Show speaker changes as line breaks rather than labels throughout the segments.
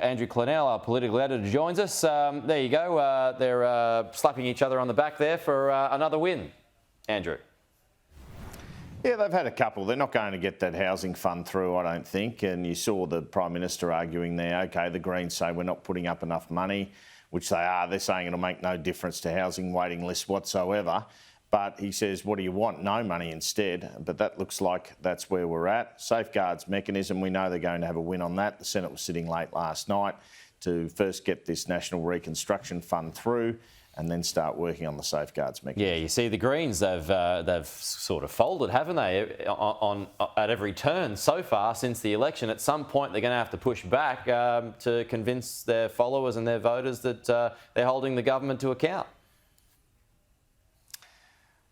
Andrew Clennell, our political editor, joins us. There you go. They're slapping each other on the back there for another win. Andrew.
Yeah, they've had a couple. They're not going to get that housing fund through, I don't think. And you saw the Prime Minister arguing there, OK, the Greens say we're not putting up enough money, which they are. They're saying it'll make no difference to housing waiting lists whatsoever. But he says, what do you want? No money instead. But that looks like that's where we're at. Safeguards mechanism, we know they're going to have a win on that. The Senate was sitting late last night to first get this National Reconstruction Fund through and then start working on the safeguards mechanism.
Yeah, you see the Greens, they've sort of folded, haven't they, at every turn so far since the election. At some point, they're going to have to push back to convince their followers and their voters that they're holding the government to account.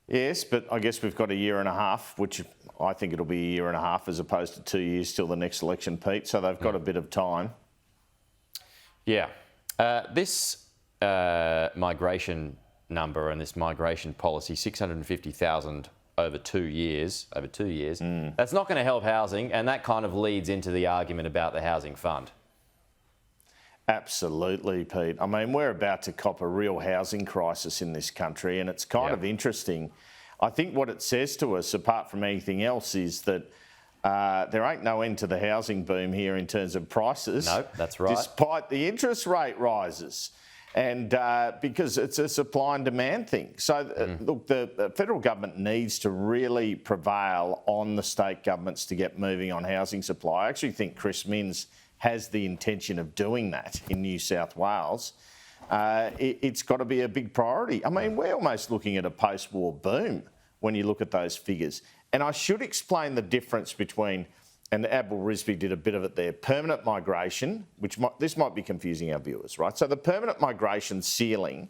Yes, but I guess we've got a year and a half, which I think it'll be a year and a half as opposed to 2 years till the next election, Pete. So they've got a bit of time.
Yeah. This migration number and this migration policy, 650,000 over 2 years, that's not going to help housing, and that kind of leads into the argument about the housing fund.
Absolutely, Pete. I mean, we're about to cop a real housing crisis in this country, and it's kind of interesting. I think what it says to us, apart from anything else, is that there ain't no end to the housing boom here in terms of prices.
No, that's right.
Despite the interest rate rises. And because it's a supply and demand thing. So, look, the federal government needs to really prevail on the state governments to get moving on housing supply. I actually think Chris Minns has the intention of doing that in New South Wales. It's got to be a big priority. I mean, we're almost looking at a post-war boom when you look at those figures. And I should explain the difference between, and Abel Rizvi did a bit of it there, permanent migration, this might be confusing our viewers, right? So the permanent migration ceiling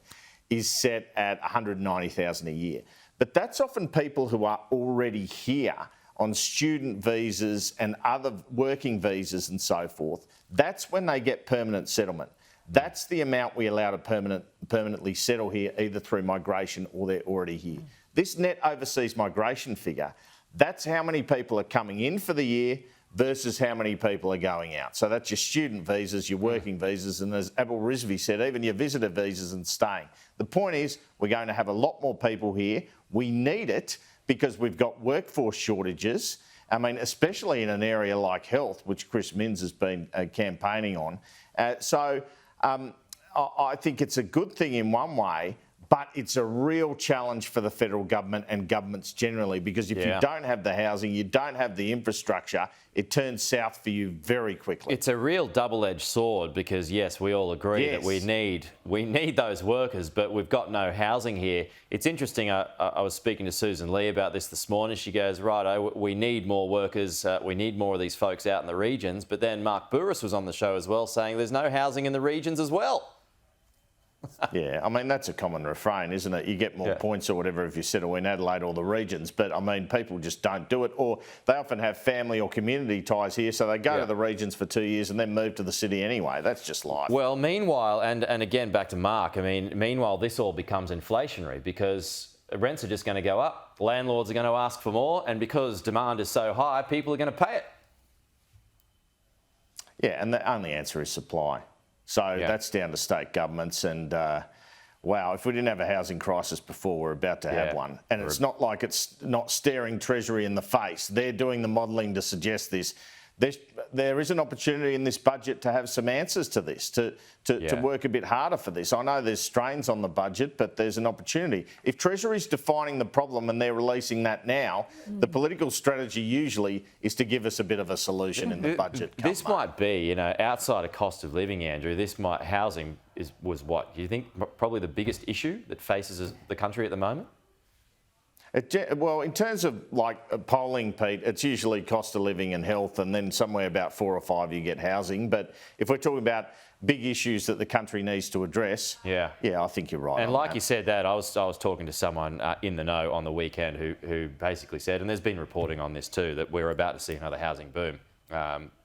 is set at 190,000 a year. But that's often people who are already here on student visas and other working visas and so forth. That's when they get permanent settlement. That's the amount we allow to permanently settle here, either through migration or they're already here. This net overseas migration figure, that's how many people are coming in for the year versus how many people are going out. So that's your student visas, your working visas, and as Abel Rizvi said, even your visitor visas and staying. The point is, we're going to have a lot more people here. We need it because we've got workforce shortages. I mean, especially in an area like health, which Chris Minns has been campaigning on. So I think it's a good thing in one way, but it's a real challenge for the federal government and governments generally, because if you don't have the housing, you don't have the infrastructure, it turns south for you very quickly.
It's a real double-edged sword because, yes, we all agree that we need those workers, but we've got no housing here. It's interesting, I was speaking to Susan Lee about this morning. She goes, right, we need more workers, we need more of these folks out in the regions, but then Mark Bouris was on the show as well saying there's no housing in the regions as well.
Yeah, I mean, that's a common refrain, isn't it? You get more points or whatever if you settle in Adelaide or the regions, but I mean, people just don't do it, or they often have family or community ties here, so they go to the regions for 2 years and then move to the city anyway. That's just life.
Well, meanwhile, and again, back to Mark, I mean, meanwhile, this all becomes inflationary because rents are just going to go up, landlords are going to ask for more, and because demand is so high, people are going to pay it.
Yeah, and the only answer is supply. So that's down to state governments, and wow, if we didn't have a housing crisis before, we're about to have one. And it's not like it's not staring Treasury in the face. They're doing the modelling to suggest this. There is an opportunity in this budget to have some answers to this, to work a bit harder for this. I know there's strains on the budget, but there's an opportunity. If Treasury's defining the problem and they're releasing that now, the political strategy usually is to give us a bit of a solution in the budget.
This might be, outside of cost of living, Andrew, housing was what? Do you think probably the biggest issue that faces the country at the moment?
Well, in terms of polling, Pete, it's usually cost of living and health, and then somewhere about 4 or 5 you get housing. But if we're talking about big issues that the country needs to address, I think you're right.
And like you said, I was talking to someone in the know on the weekend who basically said, and there's been reporting on this too, that we're about to see another housing boom.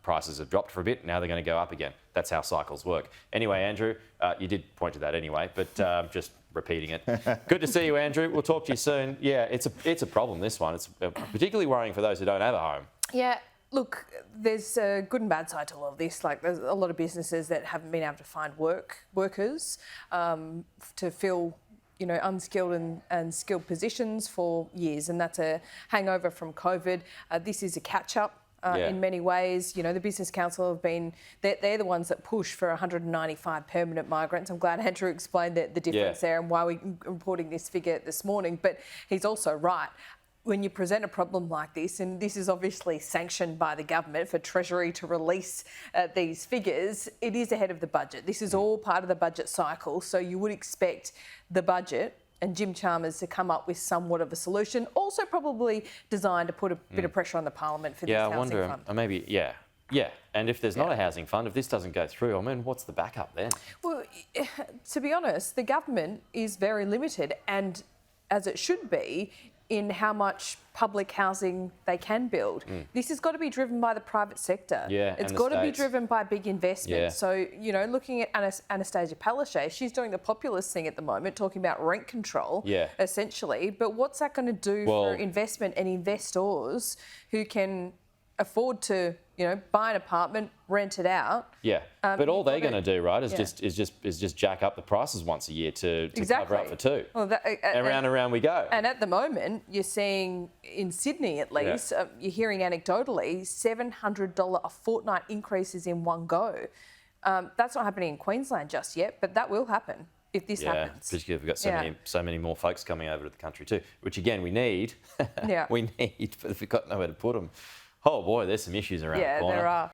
Prices have dropped for a bit, now they're going to go up again. That's how cycles work. Anyway, Andrew, you did point to that anyway, but just repeating it. Good to see you, Andrew. We'll talk to you soon. Yeah, it's a problem, this one. It's particularly worrying for those who don't have a home.
Yeah, Look, there's a good and bad side to all of this. Like, there's a lot of businesses that haven't been able to find workers to fill, you know, unskilled and skilled positions for years, and that's a hangover from COVID. This is a catch-up. In many ways, you know, the Business Council have been, they're the ones that push for 195 permanent migrants. I'm glad Andrew explained the difference there and why we're reporting this figure this morning. But he's also right. When you present a problem like this, and this is obviously sanctioned by the government for Treasury to release these figures, it is ahead of the budget. This is all part of the budget cycle. So you would expect the budget and Jim Chalmers to come up with somewhat of a solution, also probably designed to put a bit of pressure on the Parliament for this housing fund.
Maybe, yeah. And if there's not a housing fund, if this doesn't go through, I mean, what's the backup then?
Well, to be honest, the government is very limited, and as it should be, in how much public housing they can build. This has got to be driven by the private sector. It's got to be driven by big investment. So, you know, looking at Anastasia Palaszczuk, she's doing the populist thing at the moment, talking about rent control, essentially. But what's that going to do for investment and investors who can afford to, you know, buy an apartment, rent it out?
But all they're going to do, right, is just jack up the prices once a year to cover up for two. Well, and round we go.
And at the moment, you're seeing in Sydney at least, you're hearing anecdotally $700 a fortnight increases in one go. That's not happening in Queensland just yet, but that will happen if this happens.
Particularly if we've got so many more folks coming over to the country too, which again we need. We need, but if we've got nowhere to put them. Oh boy, there's some issues around the corner.
There are.